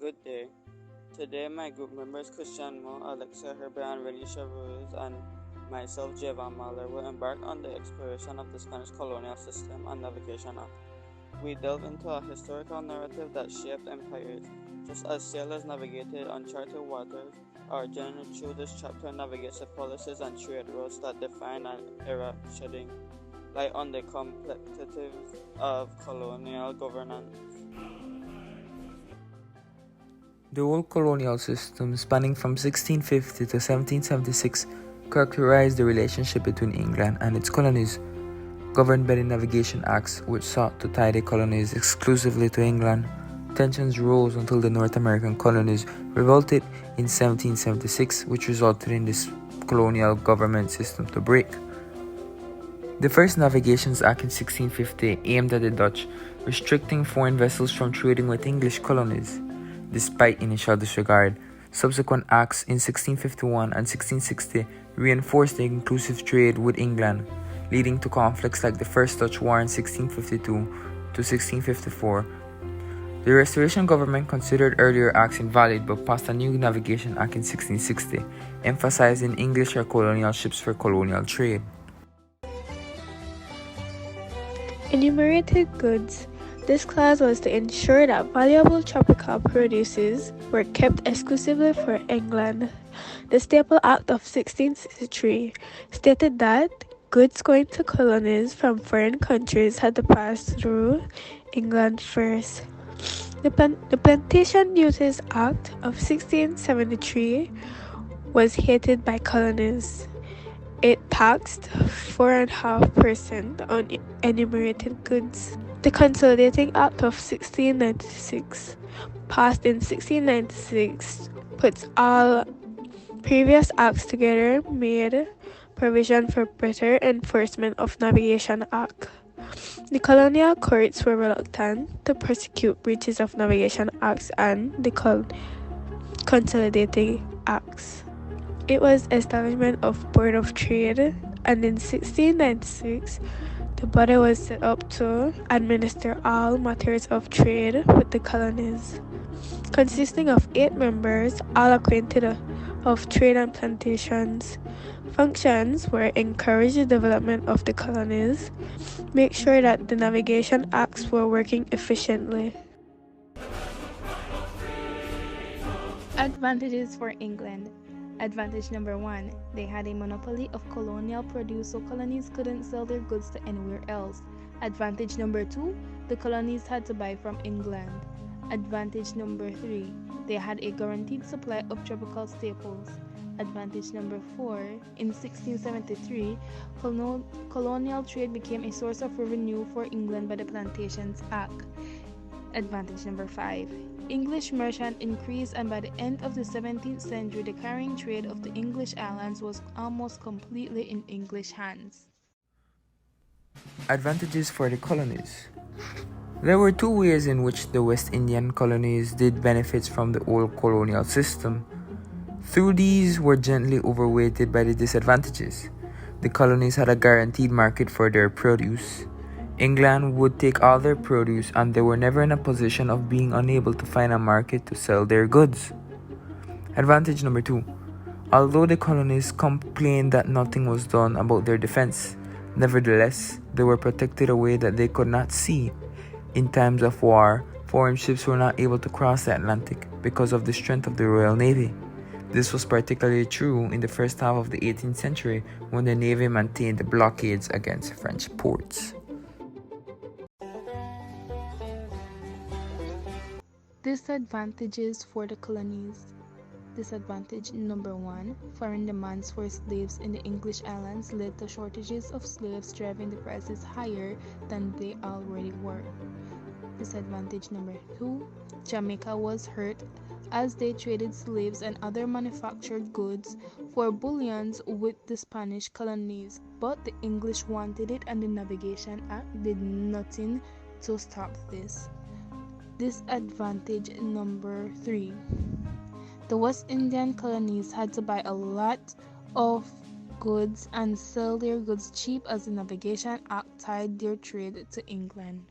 Good day. Today, my group members Christian Mo, Alexa Herbert, and Renisha Ruiz, and myself, Jevan Mahler, will embark on the exploration of the Spanish colonial system and navigation act. We delve into a historical narrative that shaped empires. Just as sailors navigated uncharted waters, our journey through this chapter navigates the policies and trade routes that define an era, shedding light on the complexities of colonial governance. The old colonial system, spanning from 1650 to 1776, characterized the relationship between England and its colonies, governed by the Navigation Acts, which sought to tie the colonies exclusively to England. Tensions rose until the North American colonies revolted in 1776, which resulted in this colonial government system to break. The first Navigations Act in 1650 aimed at the Dutch, restricting foreign vessels from trading with English colonies. Despite initial disregard, subsequent acts in 1651 and 1660 reinforced the inclusive trade with England, leading to conflicts like the First Dutch War in 1652 to 1654. The Restoration government considered earlier acts invalid but passed a new Navigation Act in 1660, emphasizing English or colonial ships for colonial trade. Enumerated goods. This clause was to ensure that valuable tropical produces were kept exclusively for England. The Staple Act of 1663 stated that goods going to colonies from foreign countries had to pass through England first. The Plantation Duties Act of 1673 was hated by colonies. It taxed 4.5% on enumerated goods. The Consolidating Act of 1696, passed in 1696, puts all previous acts together, made provision for better enforcement of Navigation Act. The colonial courts were reluctant to prosecute breaches of Navigation Acts and the Consolidating Acts. It was establishment of Board of Trade, and in 1696, the body was set up to administer all matters of trade with the colonies. Consisting of 8 members, all acquainted of trade and plantations. Functions were encourage the development of the colonies, make sure that the Navigation Acts were working efficiently. Advantages for England. Advantage number 1, they had a monopoly of colonial produce, so colonies couldn't sell their goods to anywhere else. Advantage number 2, the colonies had to buy from England. Advantage number 3, they had a guaranteed supply of tropical staples. Advantage number 4, in 1673, colonial trade became a source of revenue for England by the Plantations Act. Advantage number 5, English merchant increased, and by the end of the 17th century, the carrying trade of the English islands was almost completely in English hands. Advantages for the colonies. There were 2 ways in which the West Indian colonies did benefits from the old colonial system. Through these were gently overweighted by the disadvantages. The colonies had a guaranteed market for their produce. England would take all their produce, and they were never in a position of being unable to find a market to sell their goods. Advantage number 2. Although the colonies complained that nothing was done about their defense, nevertheless, they were protected a way that they could not see. In times of war, foreign ships were not able to cross the Atlantic because of the strength of the Royal Navy. This was particularly true in the first half of the 18th century, when the Navy maintained the blockades against French ports. Disadvantages for the colonies. Disadvantage number 1, foreign demands for slaves in the English islands led to shortages of slaves, driving the prices higher than they already were. Disadvantage number 2, Jamaica was hurt as they traded slaves and other manufactured goods for bullions with the Spanish colonies, but the English wanted it, and the Navigation Act did nothing to stop this. Disadvantage number 3, the West Indian colonies had to buy a lot of goods and sell their goods cheap, as the Navigation Act tied their trade to England.